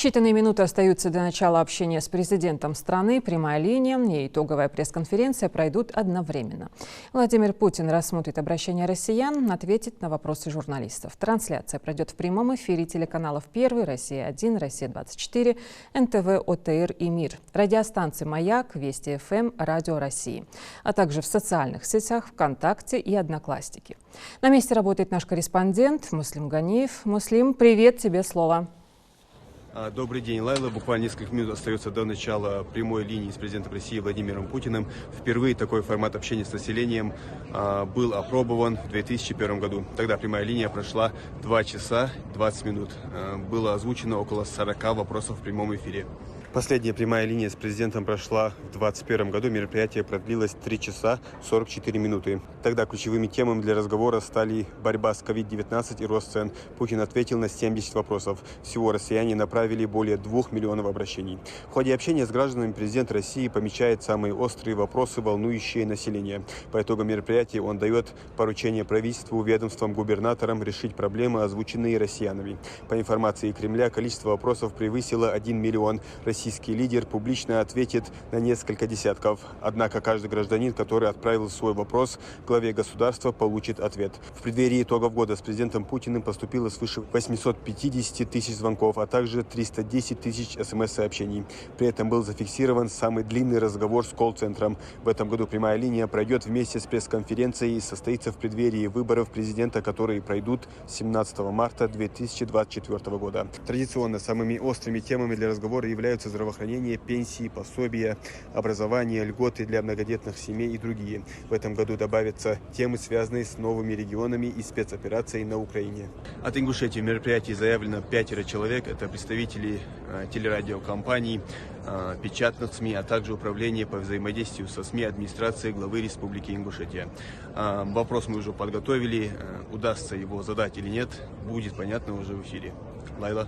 Считанные минуты остаются до начала общения с президентом страны. Прямая линия и итоговая пресс-конференция пройдут одновременно. Владимир Путин рассмотрит обращение россиян, ответит на вопросы журналистов. Трансляция пройдет в прямом эфире телеканалов «Первый», «Россия-1», «Россия-24», НТВ, ОТР и «Мир», радиостанции «Маяк», «Вести ФМ», «Радио России», а также в социальных сетях ВКонтакте и Одноклассники. На месте работает наш корреспондент Муслим Ганиев. Муслим, привет, тебе слово. Добрый день, Лайла. Буквально несколько минут остается до начала прямой линии с президентом России Владимиром Путиным. Впервые такой формат общения с населением был опробован в 2001 году. Тогда прямая линия прошла 2 часа 20 минут. Было озвучено около 40 вопросов в прямом эфире. Последняя прямая линия с президентом прошла в 2021 году. Мероприятие продлилось 3 часа 44 минуты. Тогда ключевыми темами для разговора стали борьба с COVID-19 и рост цен. Путин ответил на 70 вопросов. Всего россияне направили более 2 миллионов обращений. В ходе общения с гражданами президент России помечает самые острые вопросы, волнующие население. По итогам мероприятия он дает поручение правительству, ведомствам, губернаторам решить проблемы, озвученные россиянами. По информации Кремля, количество вопросов превысило 1 миллион. Российский лидер публично ответит на несколько десятков. Однако каждый гражданин, который отправил свой вопрос главе государства, получит ответ. В преддверии итогов года с президентом Путиным поступило свыше 850 тысяч звонков, а также 310 тысяч СМС-сообщений. При этом был зафиксирован самый длинный разговор с колл-центром. В этом году прямая линия пройдет вместе с пресс-конференцией и состоится в преддверии выборов президента, которые пройдут 17 марта 2024 года. Традиционно самыми острыми темами для разговора являются здравоохранение, пенсии, пособия, образование, льготы для многодетных семей и другие. В этом году добавятся темы, связанные с новыми регионами и спецоперацией на Украине. От Ингушетии в мероприятии заявлено 5 человек. Это представители телерадиокомпаний, печатных СМИ, а также управление по взаимодействию со СМИ администрации главы Республики Ингушетия. Вопрос мы уже подготовили. Удастся его задать или нет, будет понятно уже в эфире. Лайла.